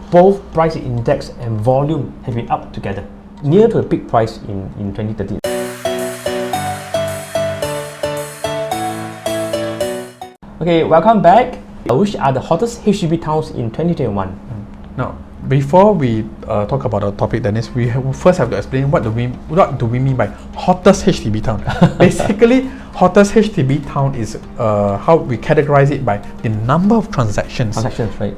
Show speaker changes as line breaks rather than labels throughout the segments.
both price index and volume have been up together, near to a peak price in 2013. Okay, welcome back. Which are the hottest HDB towns in 2021?
Now, before we talk about the topic, Dennis, we first have to explain what do we mean by hottest HDB town. Basically, hottest HDB town is how we categorize it by the number of transactions
Right.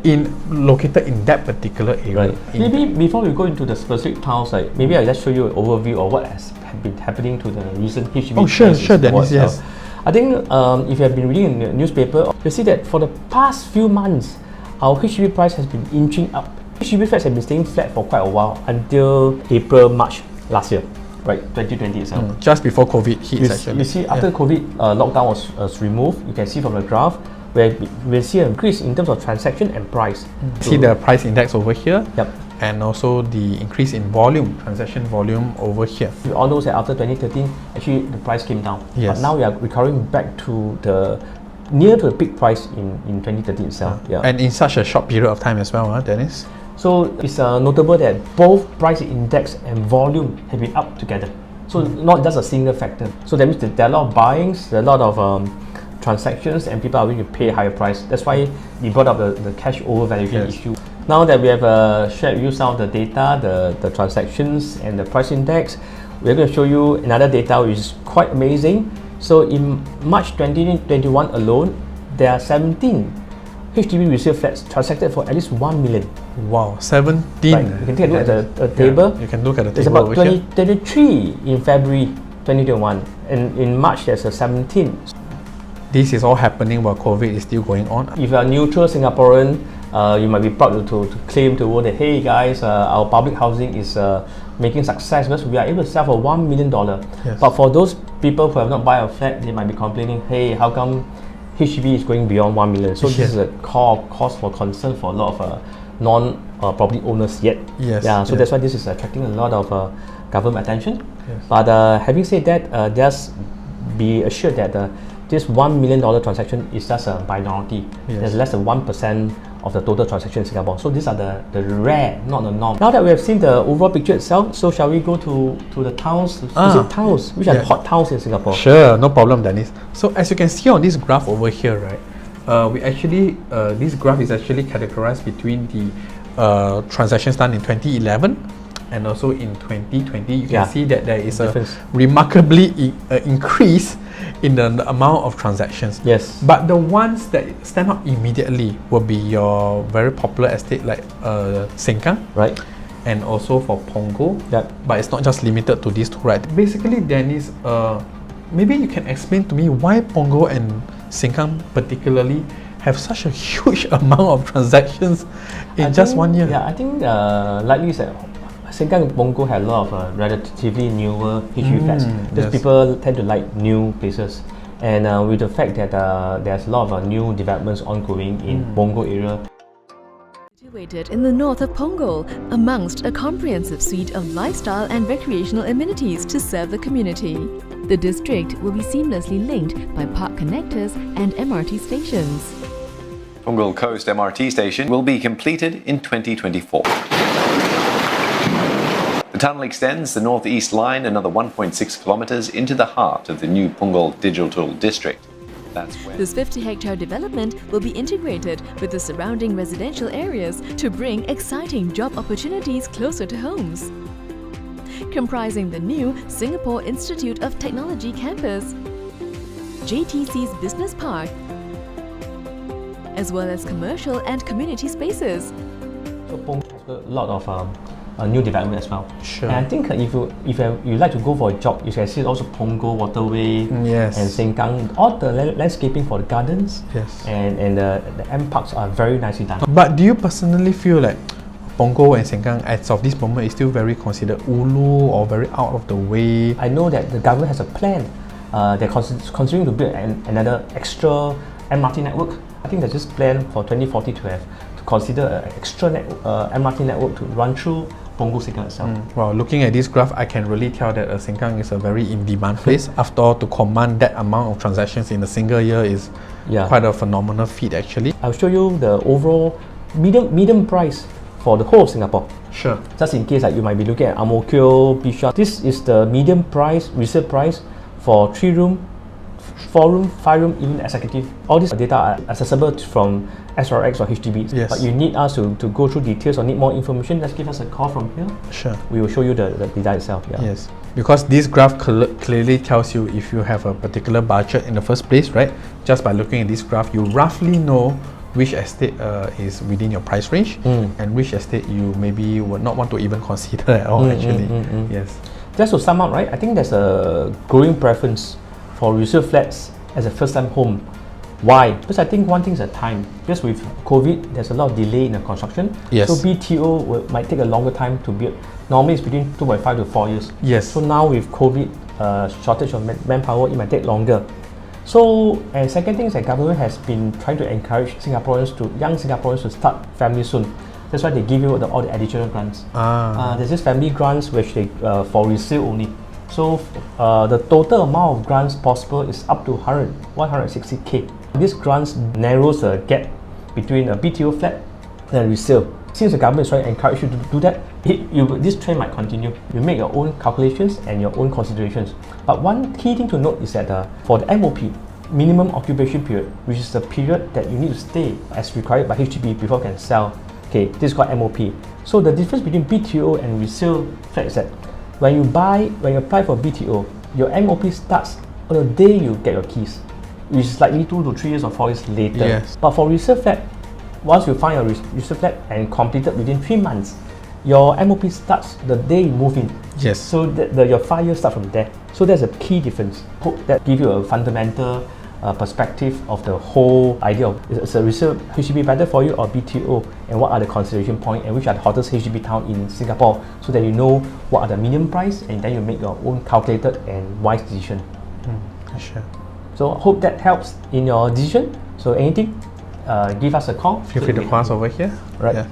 located in that particular area.
Right. Maybe before we go into the specific towns, like maybe I'll just show you an overview of what has been happening to the recent HDB.
Oh, sure, Dennis. Yes.
I think if you have been reading in the newspaper, you'll see that for the past few months, our HDB price has been inching up. HDB flats have been staying flat for quite a while until April, March last year, right? 2020 itself.
Just before COVID hits, actually.
You see, after COVID lockdown was removed, you can see from the graph where we see an increase in terms of transaction and price.
See the price index over here.
Yep.
And also the increase in volume, transaction volume over here.
We all know that after 2013, actually the price came down.
Yes.
But now we are recovering back to the near to the peak price in 2013 itself. Yeah.
And in such a short period of time as well, Dennis.
So it's notable that both price index and volume have been up together. So not just a single factor. So that means that there are a lot of buyings, there are a lot of transactions, and people are willing to pay a higher price. That's why we brought up the cash overvaluation issue. Now that we have shared with you some of the data, the transactions and the price index, we're going to show you another data which is quite amazing. So in March 2021 alone, there are 17 HDB resale flats transacted for at least 1 million.
Wow, 17.
Right. You can take a look at the table.
You can look at the
There's
table
about
over here.
23 in February 2021, and in March there's a 17.
This is all happening while COVID is still going on.
If you're a neutral Singaporean, you might be proud to claim to the world that, hey guys, our public housing is making success because we are able to sell for $1 million.
Yes.
But for those people who have not bought a flat, they might be complaining, hey, how come HDB is going beyond 1 million? So this is a cause for concern for a lot of non-property owners yet.
Yes.
Yeah. So that's why this is attracting a lot of government attention.
Yes.
But having said that, just be assured that this $1 million transaction is just a minority.
Yes.
There's less than 1% of the total transaction in Singapore. So these are the rare, not the norm. Now that we have seen the overall picture itself, so shall we go to the towns? Visit towns, which are the hot towns in Singapore?
Sure, no problem, Dennis. So as you can see on this graph over here, right, we actually this graph is actually categorized between the transactions done in 2011 and also in 2020. You can see that there is a remarkably increase in the amount of transactions.
Yes.
But the ones that stand out immediately will be your very popular estate like Sengkang.
Right.
And also for Punggol.
Yep.
But it's not just limited to these two, right? Basically, Dennis, maybe you can explain to me why Punggol and Sengkang particularly have such a huge amount of transactions in just 1 year.
Yeah, I think likely is that Sengkang and Punggol have a lot of relatively newer HDB flats. Because people tend to like new places. And with the fact that there's a lot of new developments ongoing in Punggol area.
Situated in the north of Punggol, amongst a comprehensive suite of lifestyle and recreational amenities to serve the community. The district will be seamlessly linked by park connectors and MRT stations.
Punggol Coast MRT station will be completed in 2024. The tunnel extends the northeast line another 1.6 kilometers into the heart of the new Punggol Digital District. That's where
This 50-hectare development will be integrated with the surrounding residential areas to bring exciting job opportunities closer to homes. Comprising the new Singapore Institute of Technology campus, JTC's Business Park, as well as commercial and community spaces.
So Punggol has got a lot of new development as well.
Sure.
And I think if you like to go for a job, you can see also Punggol Waterway
Yes.
and Sengkang. All the landscaping for the gardens
Yes.
and the M parks are very nicely done.
But do you personally feel like Punggol and Sengkang as of this moment is still very considered ulu or very out of the way?
I know that the government has a plan. They're considering to build another extra MRT network. I think there's this plan for 2040 to consider an extra MRT network to run through Punggol Sengkang itself.
Well, looking at this graph, I can really tell that Sengkang is a very in-demand place. After all, to command that amount of transactions in a single year is quite a phenomenal feat actually.
I'll show you the overall medium price for the whole of Singapore.
Sure.
Just in case you might be looking at Ang Mo Kio, Bishan. This is the medium price, resale price for 3 room, 4 room, 5 room, even executive. All these data are accessible from SRX or HDB.
Yes.
But you need us to go through details or need more information, just give us a call from here.
Sure.
We will show you the data itself. Yeah.
Yes, because this graph clearly tells you if you have a particular budget in the first place, right? Just by looking at this graph, you roughly know which estate is within your price range and which estate you maybe would not want to even consider at all, actually. Yes.
Just to sum up, right, I think there's a growing preference for resale flats as a first-time home. Why? Because I think one thing is the time. Because with COVID, there's a lot of delay in the construction.
Yes.
So BTO might take a longer time to build. Normally it's between 2.5 to 4 years.
Yes.
So now with COVID, shortage of manpower, it might take longer. So, and second thing is that government has been trying to encourage young Singaporeans to start family soon. That's why they give you all the additional grants. There's this family grants which they for resale only. So the total amount of grants possible is up to 160k. This grants narrows the gap between a BTO flat and resale. Since the government is trying to encourage you to do that, this trend might continue. You make your own calculations and your own considerations. But one key thing to note is that for the MOP, minimum occupation period, which is the period that you need to stay as required by HDB before you can sell. Okay, this is called MOP. So the difference between BTO and resale flat is that when you apply for BTO, your MOP starts on the day you get your keys, which is likely 2 to 3 years or 4 years later.
Yes.
But for resale flat, once you find a resale flat and completed within 3 months, your MOP starts the day you move in.
Yes.
So your 5 years start from there. So there's a key difference. Hope that give you a fundamental perspective of the whole idea of is a resale HDB better for you or BTO, and what are the consideration points and which are the hottest HDB town in Singapore, so that you know what are the minimum price and then you make your own calculated and wise decision.
Sure.
So I hope that helps in your decision. So anything, give us a call.
Feel free to call us over here.
Right.
Yeah.